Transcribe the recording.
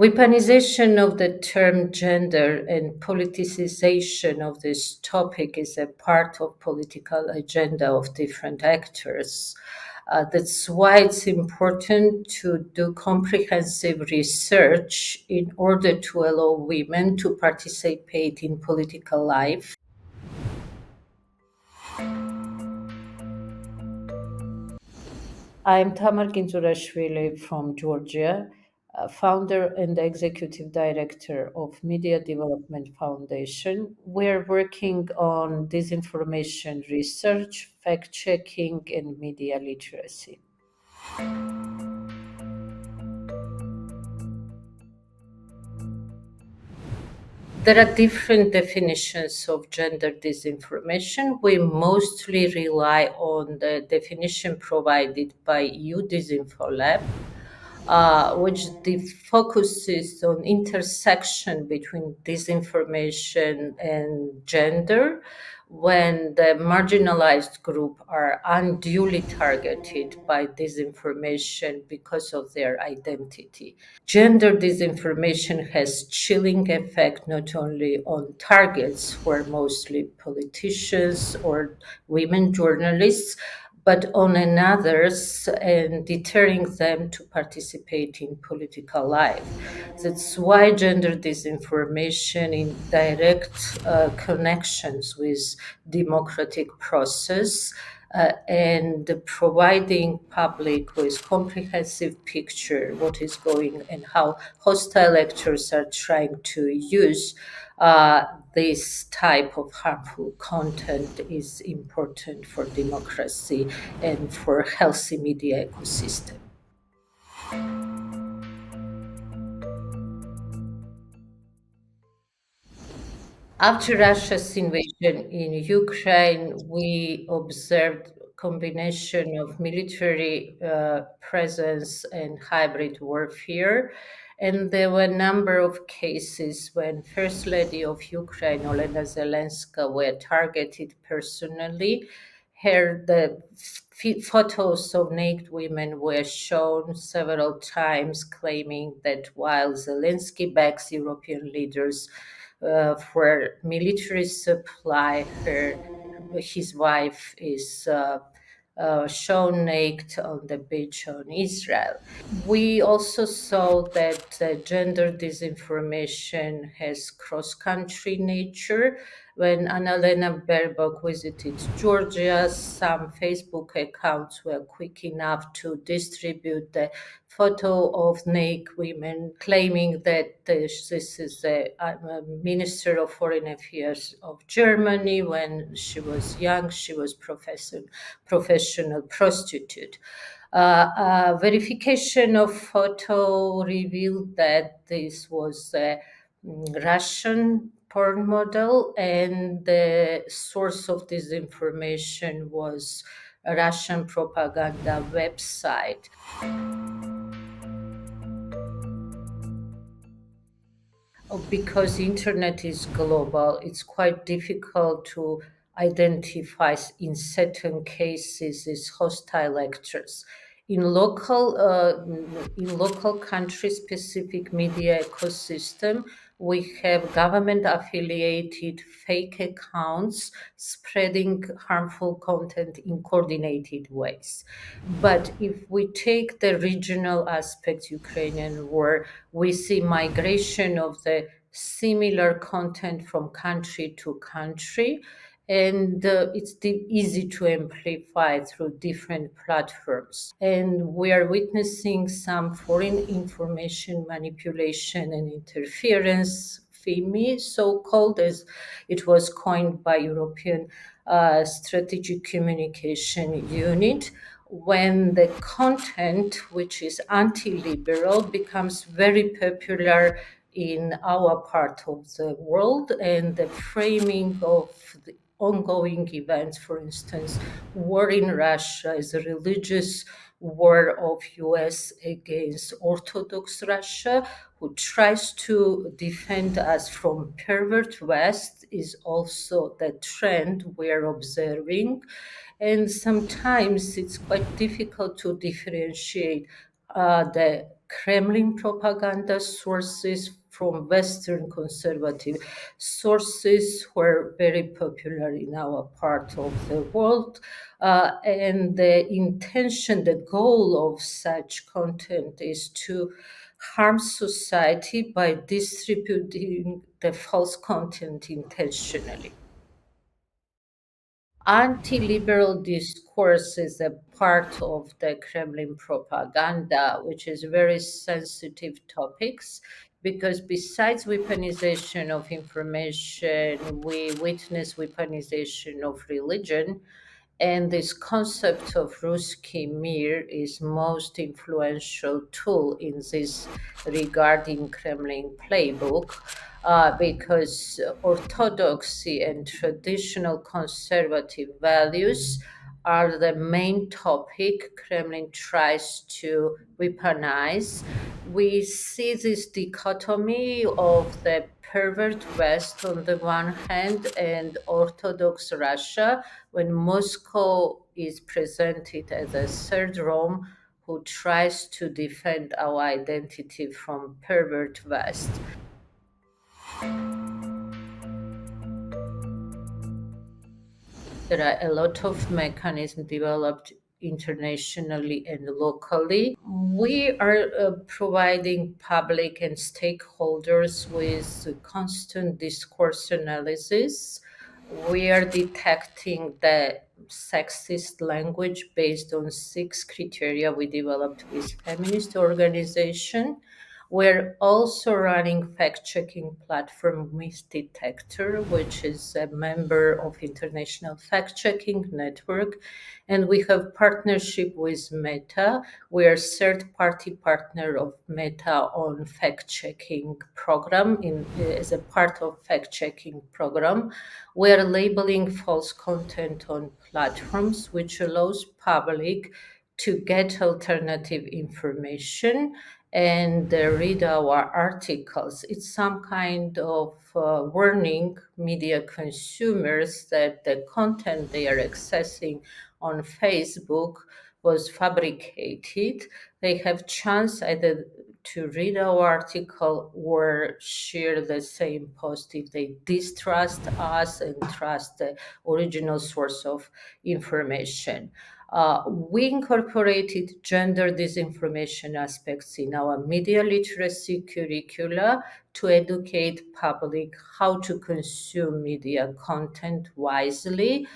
Weaponization of the term gender and politicization of this topic is a part of political agenda of different actors. That's why it's important to do comprehensive research in order to allow women to participate in political life. I'm Tamar Kintsurashvili from Georgia, founder and executive director of Media Development Foundation. We're working on disinformation research, fact checking, and media literacy. There are different definitions of gender disinformation. We mostly rely on the definition provided by EU Disinfo Lab, which focuses on intersection between disinformation and gender when the marginalized group are unduly targeted by disinformation because of their identity. Gender disinformation has chilling effect not only on targets who are mostly politicians or women journalists, but on others and deterring them to participate in political life. That's why gender disinformation in direct connections with democratic process and providing public with comprehensive picture what is going and how hostile actors are trying to use this type of harmful content is important for democracy and for healthy media ecosystem. After Russia's invasion in Ukraine, we observed combination of military presence and hybrid warfare. And there were a number of cases when First Lady of Ukraine, Olena Zelenska, were targeted personally. Here, the photos of naked women were shown several times, claiming that while Zelensky backs European leaders for military supply, his wife is shown naked on the beach on Israel. We also saw that gender disinformation has cross-country nature. When Annalena Baerbock visited Georgia, some Facebook accounts were quick enough to distribute the photo of naked women, claiming that this is a Minister of Foreign Affairs of Germany. When she was young, she was professional prostitute. Verification of photo revealed that this was a Russian porn model, and the source of this information was a Russian propaganda website. Because internet is global, it's quite difficult to identify in certain cases as hostile actors. In local country specific media ecosystem, we have government affiliated fake accounts spreading harmful content in coordinated ways. But if we take the regional aspects, Ukrainian war, we see migration of the similar content from country to country, and it's easy to amplify through different platforms. And we are witnessing some foreign information manipulation and interference, FIMI, so-called, as it was coined by European Strategic Communication Unit, when the content, which is anti-liberal, becomes very popular in our part of the world, and the framing of the ongoing events, for instance, war in Russia is a religious war of US against Orthodox Russia, who tries to defend us from pervert West, is also the trend we're observing. And sometimes it's quite difficult to differentiate the Kremlin propaganda sources from Western conservative sources were very popular in our part of the world. And the goal of such content is to harm society by distributing the false content intentionally. Anti-liberal discourse is a part of the Kremlin propaganda, which is very sensitive topics because besides weaponization of information, we witness weaponization of religion. And this concept of Ruski Mir is most influential tool in this regarding Kremlin playbook because orthodoxy and traditional conservative values are the main topic Kremlin tries to weaponize. We see this dichotomy of the pervert West on the one hand and Orthodox Russia when Moscow is presented as a third Rome who tries to defend our identity from pervert West. There are a lot of mechanisms developed internationally and locally. We are providing public and stakeholders with constant discourse analysis. We are detecting the sexist language based on 6 criteria we developed with feminist organization. We're also running fact-checking platform Myth Detector, which is a member of International Fact-Checking Network, and we have partnership with Meta. We are third-party partner of Meta on fact-checking program as a part of fact-checking program. We are labeling false content on platforms, which allows public to get alternative information and read our articles. It's some kind of warning media consumers that the content they are accessing on Facebook was fabricated. They have chance either to read our article or share the same post if they distrust us and trust the original source of information. We incorporated gender disinformation aspects in our media literacy curricula to educate public how to consume media content wisely.